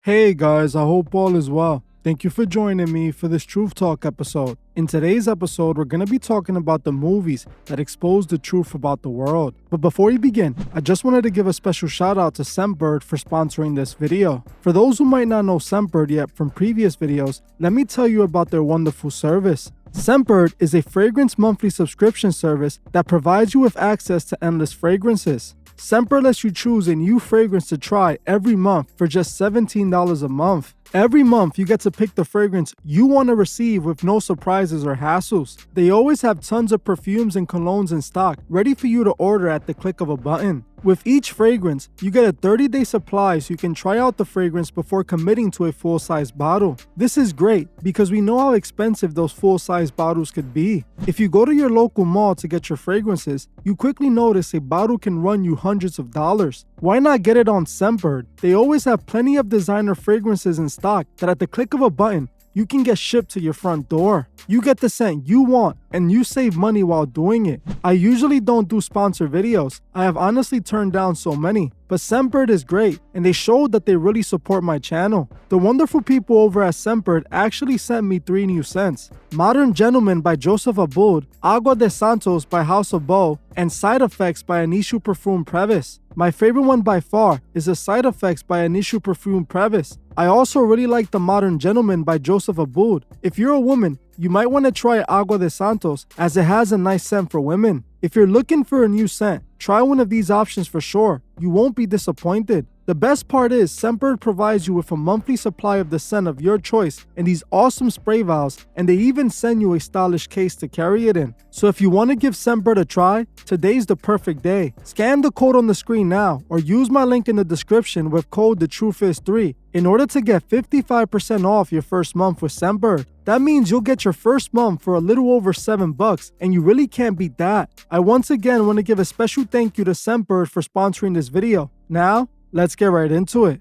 Hey guys, I hope all is well. Thank you for joining me for this Truth Talk episode. In today's episode, we're going to be talking about the movies that expose the truth about the world. But before we begin, I just wanted to give a special shout out to Scentbird for sponsoring this video. For those who might not know Scentbird yet from previous videos, let me tell you about their wonderful service. Scentbird is a fragrance monthly subscription service that provides you with access to endless fragrances. Scentbird lets you choose a new fragrance to try every month for just $17 a month. Every month, you get to pick the fragrance you want to receive with no surprises or hassles. They always have tons of perfumes and colognes in stock, ready for you to order at the click of a button. With each fragrance, you get a 30-day supply so you can try out the fragrance before committing to a full-size bottle. This is great because we know how expensive those full-size bottles could be. If you go to your local mall to get your fragrances, you quickly notice a bottle can run you hundreds of dollars. Why not get it on Scentbird? They always have plenty of designer fragrances in stock that at the click of a button, you can get shipped to your front door. You get the scent you want and you save money while doing it. I usually don't do sponsor videos. I have honestly turned down so many, but Scentbird is great and they showed that they really support my channel. The wonderful people over at Scentbird actually sent me 3 new scents: Modern Gentleman by Joseph Abboud, Agua de Santos by House of Beau, and Side Effects by Initio Prives. My favorite one by far is the Side Effects by Initio Prives. I also really like the Modern Gentleman by Joseph Abboud. If you're a woman, you might want to try Agua de Santos as it has a nice scent for women. If you're looking for a new scent, try one of these options for sure. You won't be disappointed. The best part is Scentbird provides you with a monthly supply of the scent of your choice in these awesome spray vials, and they even send you a stylish case to carry it in. So if you want to give Scentbird a try, today's the perfect day. Scan the code on the screen now or use my link in the description with code TheTruthIs3 in order to get 55% off your first month with Scentbird. That means you'll get your first month for a little over $7 and you really can't beat that. I once again want to give a special thank you to Scentbird for sponsoring this video. Now, let's get right into it.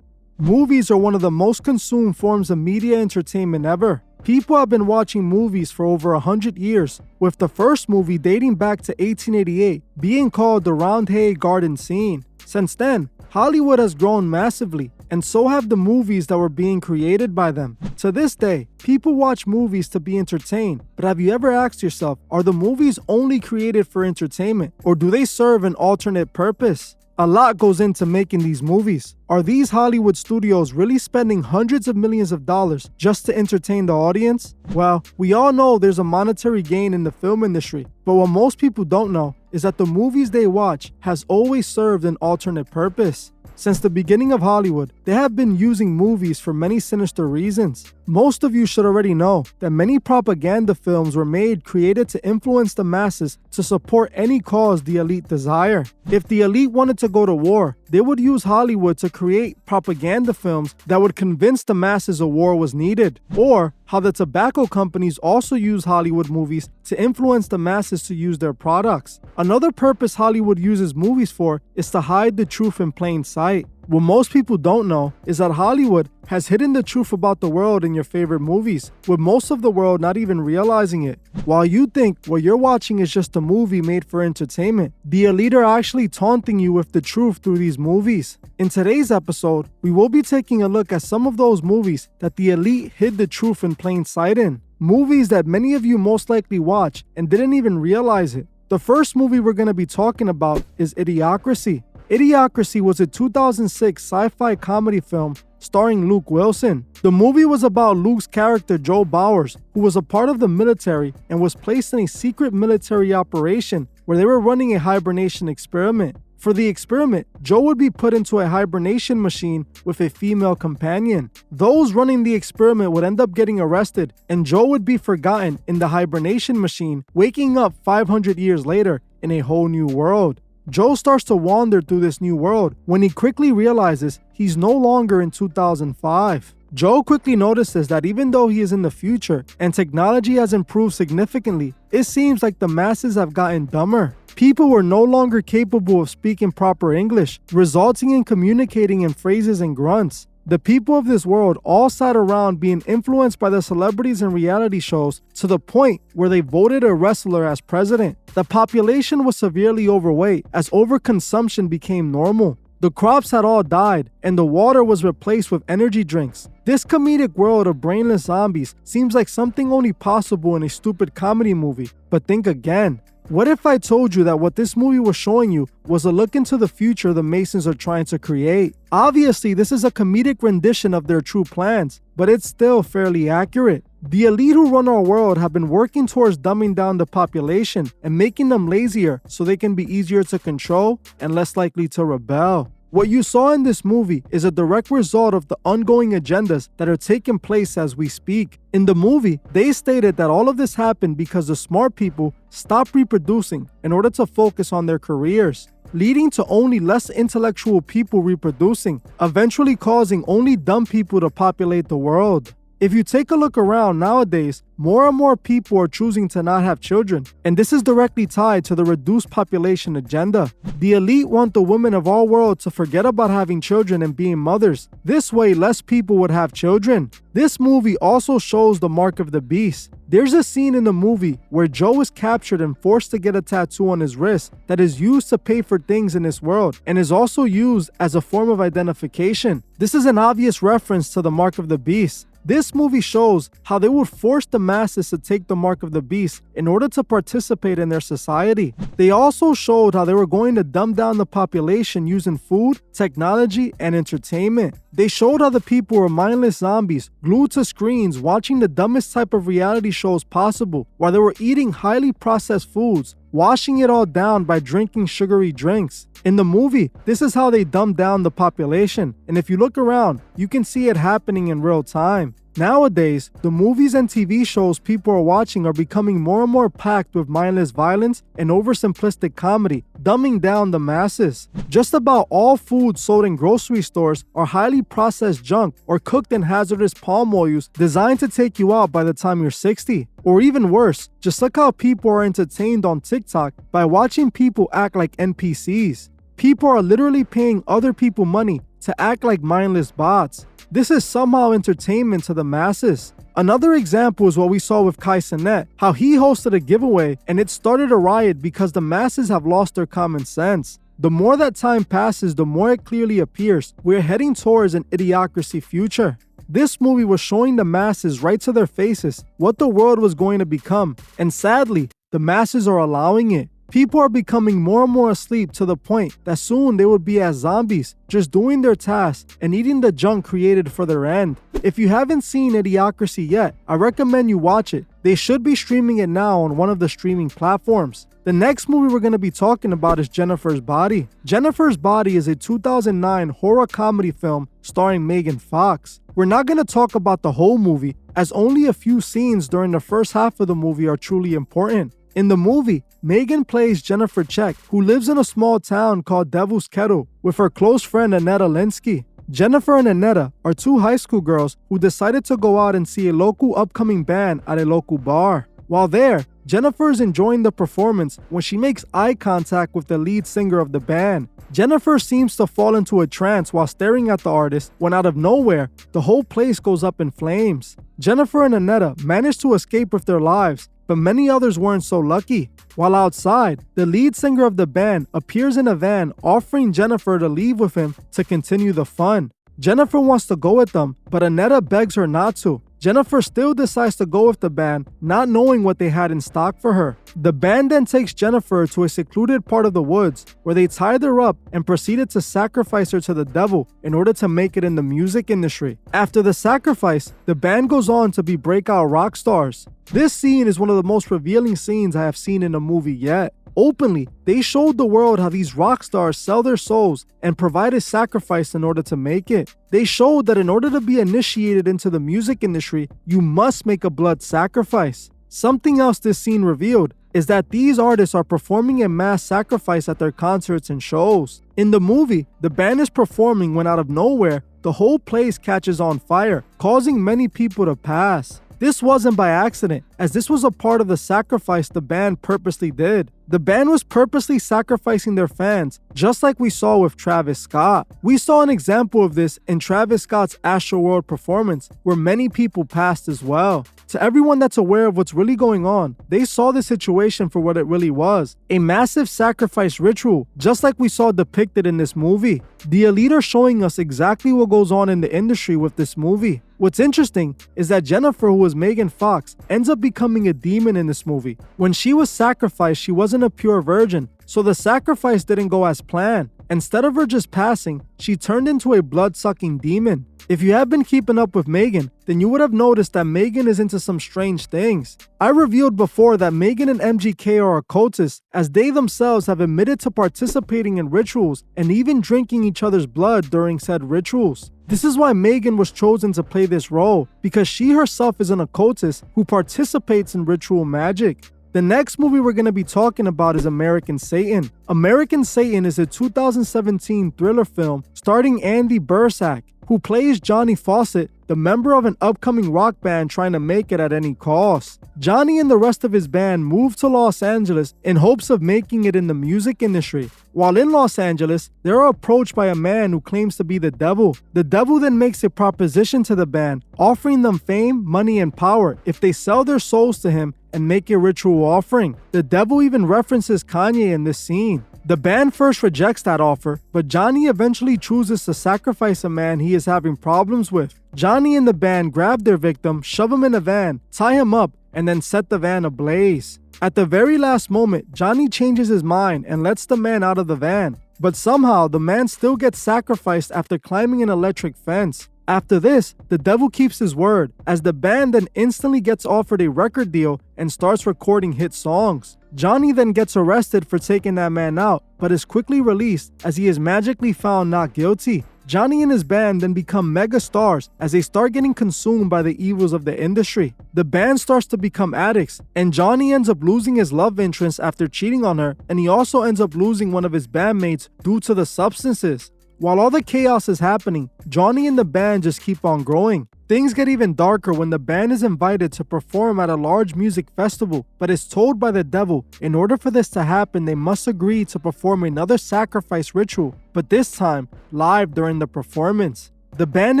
Movies are one of the most consumed forms of media entertainment ever. People have been watching movies for over 100 years, with the first movie dating back to 1888 being called the Roundhay Garden Scene. Since then, Hollywood has grown massively, and so have the movies that were being created by them. To this day, people watch movies to be entertained, but have you ever asked yourself, are the movies only created for entertainment, or do they serve an alternate purpose? A lot goes into making these movies. Are these Hollywood studios really spending hundreds of millions of dollars just to entertain the audience? Well, we all know there's a monetary gain in the film industry, but what most people don't know is that the movies they watch has always served an alternate purpose. Since the beginning of Hollywood, they have been using movies for many sinister reasons. Most of you should already know that many propaganda films were created to influence the masses to support any cause the elite desire. If the elite wanted to go to war, they would use Hollywood to create propaganda films that would convince the masses a war was needed. Or how the tobacco companies also use Hollywood movies to influence the masses to use their products. Another purpose Hollywood uses movies for is to hide the truth in plain sight. What most people don't know is that Hollywood has hidden the truth about the world in your favorite movies, with most of the world not even realizing it. While you think what you're watching is just a movie made for entertainment, the elite are actually taunting you with the truth through these movies. In today's episode, we will be taking a look at some of those movies that the elite hid the truth in plain sight in. Movies that many of you most likely watch and didn't even realize it. The first movie we're going to be talking about is Idiocracy. Idiocracy was a 2006 sci-fi comedy film starring Luke Wilson. The movie was about Luke's character Joe Bowers, who was a part of the military and was placed in a secret military operation where they were running a hibernation experiment. For the experiment, Joe would be put into a hibernation machine with a female companion. Those running the experiment would end up getting arrested, and Joe would be forgotten in the hibernation machine, waking up 500 years later in a whole new world. Joe starts to wander through this new world when he quickly realizes he's no longer in 2005. Joe quickly notices that even though he is in the future and technology has improved significantly, it seems like the masses have gotten dumber. People were no longer capable of speaking proper English, resulting in communicating in phrases and grunts. The people of this world all sat around being influenced by the celebrities and reality shows to the point where they voted a wrestler as president. The population was severely overweight as overconsumption became normal. The crops had all died, and the water was replaced with energy drinks. This comedic world of brainless zombies seems like something only possible in a stupid comedy movie. But think again. What if I told you that what this movie was showing you was a look into the future the Masons are trying to create? Obviously, this is a comedic rendition of their true plans, but it's still fairly accurate. The elite who run our world have been working towards dumbing down the population and making them lazier so they can be easier to control and less likely to rebel. What you saw in this movie is a direct result of the ongoing agendas that are taking place as we speak. In the movie, they stated that all of this happened because the smart people stopped reproducing in order to focus on their careers, leading to only less intellectual people reproducing, eventually causing only dumb people to populate the world. If you take a look around nowadays, more and more people are choosing to not have children, and this is directly tied to the reduced population agenda. The elite want the women of our world to forget about having children and being mothers. This way, less people would have children. This movie also shows the mark of the beast. There's a scene in the movie where Joe is captured and forced to get a tattoo on his wrist that is used to pay for things in this world and is also used as a form of identification. This is an obvious reference to the mark of the beast. This movie shows how they would force the masses to take the mark of the beast in order to participate in their society. They also showed how they were going to dumb down the population using food, technology, and entertainment. They showed how the people were mindless zombies, glued to screens, watching the dumbest type of reality shows possible, while they were eating highly processed foods, washing it all down by drinking sugary drinks. In the movie, this is how they dumbed down the population, and if you look around, you can see it happening in real time. Nowadays, the movies and TV shows people are watching are becoming more and more packed with mindless violence and oversimplistic comedy, dumbing down the masses. Just about all food sold in grocery stores are highly processed junk or cooked in hazardous palm oils designed to take you out by the time you're 60. Or even worse, just look how people are entertained on TikTok by watching people act like NPCs. People are literally paying other people money to act like mindless bots. This is somehow entertainment to the masses. Another example is what we saw with Kai Cenat, how he hosted a giveaway and it started a riot because the masses have lost their common sense. The more that time passes, the more it clearly appears we're heading towards an idiocracy future. This movie was showing the masses right to their faces what the world was going to become, and sadly, the masses are allowing it. People are becoming more and more asleep to the point that soon they would be as zombies, just doing their tasks and eating the junk created for their end. If you haven't seen Idiocracy yet, I recommend you watch it. They should be streaming it now on one of the streaming platforms. The next movie we're going to be talking about is Jennifer's Body. Jennifer's Body is a 2009 horror comedy film starring Megan Fox. We're not going to talk about the whole movie, as only a few scenes during the first half of the movie are truly important. In the movie, Megan plays Jennifer Check, who lives in a small town called Devil's Kettle with her close friend Annetta Linsky. Jennifer and Annetta are two high school girls who decided to go out and see a local upcoming band at a local bar. While there, Jennifer is enjoying the performance when she makes eye contact with the lead singer of the band. Jennifer seems to fall into a trance while staring at the artist when out of nowhere, the whole place goes up in flames. Jennifer and Annetta manage to escape with their lives, but many others weren't so lucky. While outside, the lead singer of the band appears in a van offering Jennifer to leave with him to continue the fun. Jennifer wants to go with them, but Annetta begs her not to. Jennifer still decides to go with the band, not knowing what they had in stock for her. The band then takes Jennifer to a secluded part of the woods where they tied her up and proceeded to sacrifice her to the devil in order to make it in the music industry. After the sacrifice, the band goes on to be breakout rock stars. This scene is one of the most revealing scenes I have seen in a movie yet. Openly, they showed the world how these rock stars sell their souls and provide a sacrifice in order to make it. They showed that in order to be initiated into the music industry, you must make a blood sacrifice. Something else this scene revealed is that these artists are performing a mass sacrifice at their concerts and shows. In the movie, the band is performing when out of nowhere, the whole place catches on fire, causing many people to pass. This wasn't by accident, as this was a part of the sacrifice the band purposely did. The band was purposely sacrificing their fans, just like we saw with Travis Scott. We saw an example of this in Travis Scott's Astroworld performance, where many people passed as well. To everyone that's aware of what's really going on, they saw the situation for what it really was, a massive sacrifice ritual, just like we saw depicted in this movie. The Elite are showing us exactly what goes on in the industry with this movie. What's interesting is that Jennifer, who was Megan Fox, ends up becoming a demon in this movie. When she was sacrificed, she wasn't a pure virgin, so the sacrifice didn't go as planned. Instead of her just passing, she turned into a blood-sucking demon. If you have been keeping up with Megan, then you would have noticed that Megan is into some strange things. I revealed before that Megan and MGK are occultists, as they themselves have admitted to participating in rituals and even drinking each other's blood during said rituals. This is why Megan was chosen to play this role, because she herself is an occultist who participates in ritual magic. The next movie we're going to be talking about is American Satan. American Satan is a 2017 thriller film starring Andy Bursack, who plays Johnny Fawcett, the member of an upcoming rock band trying to make it at any cost. Johnny and the rest of his band moved to Los Angeles in hopes of making it in the music industry. While in Los Angeles, they are approached by a man who claims to be the devil. The devil then makes a proposition to the band, offering them fame, money, and power if they sell their souls to him and make a ritual offering. The devil even references Kanye in this scene. The band first rejects that offer, but Johnny eventually chooses to sacrifice a man he is having problems with. Johnny and the band grab their victim, shove him in a van, tie him up, and then set the van ablaze. At the very last moment, Johnny changes his mind and lets the man out of the van. But somehow, the man still gets sacrificed after climbing an electric fence. After this, the devil keeps his word, as the band then instantly gets offered a record deal and starts recording hit songs. Johnny then gets arrested for taking that man out, but is quickly released as he is magically found not guilty. Johnny and his band then become mega stars as they start getting consumed by the evils of the industry. The band starts to become addicts, and Johnny ends up losing his love interest after cheating on her, and he also ends up losing one of his bandmates due to the substances. While all the chaos is happening, Johnny and the band just keep on growing. Things get even darker when the band is invited to perform at a large music festival, but is told by the devil in order for this to happen, they must agree to perform another sacrifice ritual, but this time live during the performance. The band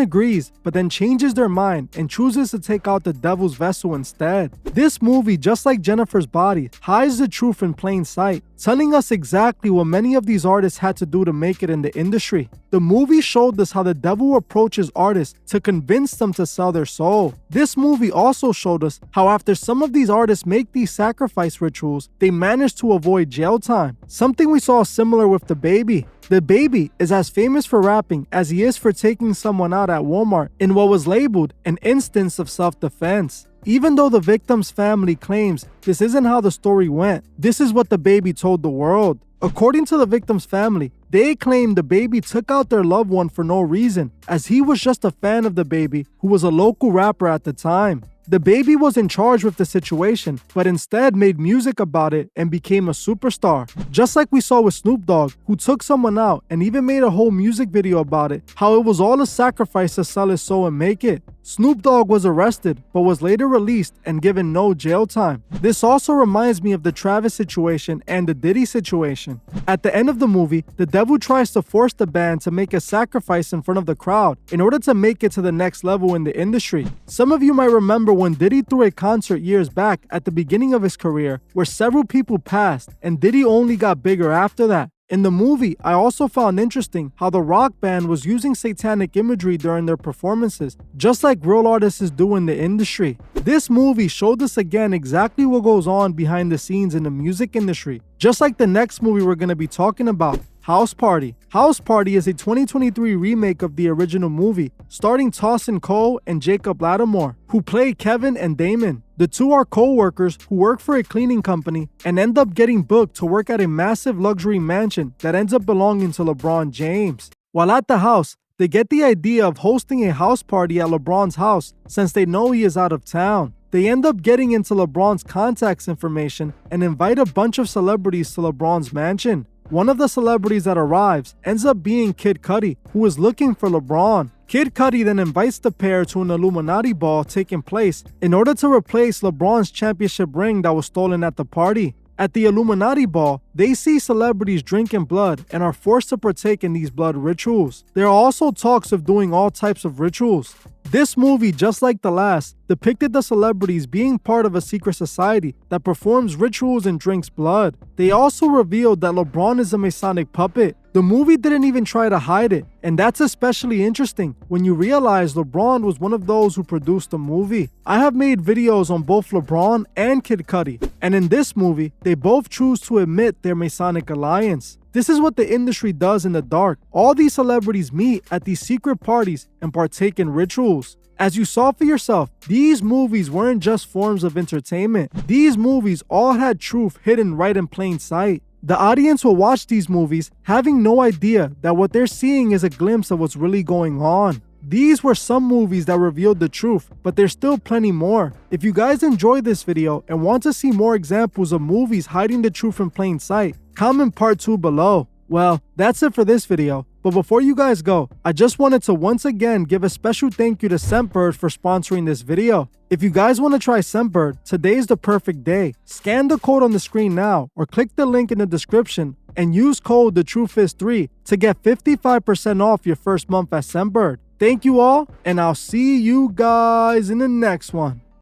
agrees, but then changes their mind and chooses to take out the devil's vessel instead. This movie, just like Jennifer's Body, hides the truth in plain sight, telling us exactly what many of these artists had to do to make it in the industry. The movie showed us how the devil approaches artists to convince them to sell their soul. This movie also showed us how after some of these artists make these sacrifice rituals, they manage to avoid jail time. Something we saw similar with The Baby. The Baby is as famous for rapping as he is for taking someone out at Walmart in what was labeled an instance of self-defense. Even though the victim's family claims this isn't how the story went, this is what The Baby told the world. According to the victim's family, they claim The Baby took out their loved one for no reason, as he was just a fan of The Baby who was a local rapper at the time. The Baby was in charge with the situation, but instead made music about it and became a superstar. Just like we saw with Snoop Dogg, who took someone out and even made a whole music video about it, how it was all a sacrifice to sell his soul and make it. Snoop Dogg was arrested, but was later released and given no jail time. This also reminds me of the Travis situation and the Diddy situation. At the end of the movie, the devil tries to force the band to make a sacrifice in front of the crowd in order to make it to the next level in the industry. Some of you might remember when Diddy threw a concert years back at the beginning of his career where several people passed, and Diddy only got bigger after that. In the movie, I also found interesting how the rock band was using satanic imagery during their performances, just like real artists do in the industry. This movie showed us again exactly what goes on behind the scenes in the music industry, just like the next movie we're going to be talking about, House Party. House Party is a 2023 remake of the original movie, starring Tossin Cole and Jacob Lattimore, who play Kevin and Damon. The two are co-workers who work for a cleaning company and end up getting booked to work at a massive luxury mansion that ends up belonging to LeBron James. While at the house, they get the idea of hosting a house party at LeBron's house since they know he is out of town. They end up getting into LeBron's contacts information and invite a bunch of celebrities to LeBron's mansion. One of the celebrities that arrives ends up being Kid Cudi, who is looking for LeBron. Kid Cudi then invites the pair to an Illuminati ball taking place in order to replace LeBron's championship ring that was stolen at the party. At the Illuminati ball, they see celebrities drinking blood and are forced to partake in these blood rituals. There are also talks of doing all types of rituals. This movie, just like the last, depicted the celebrities being part of a secret society that performs rituals and drinks blood. They also revealed that LeBron is a Masonic puppet. The movie didn't even try to hide it, and that's especially interesting when you realize LeBron was one of those who produced the movie. I have made videos on both LeBron and Kid Cudi, and in this movie, they both choose to admit their Masonic alliance. This is what the industry does in the dark. All these celebrities meet at these secret parties and partake in rituals. As you saw for yourself, these movies weren't just forms of entertainment. These movies all had truth hidden right in plain sight. The audience will watch these movies having no idea that what they're seeing is a glimpse of what's really going on. These were some movies that revealed the truth, but there's still plenty more. If you guys enjoyed this video and want to see more examples of movies hiding the truth in plain sight, comment part 2 below. Well, that's it for this video. But before you guys go, I just wanted to once again give a special thank you to Scentbird for sponsoring this video. If you guys want to try Scentbird, today's the perfect day. Scan the code on the screen now or click the link in the description and use code TheTruthIs3 to get 55% off your first month at Scentbird. Thank you all, and I'll see you guys in the next one.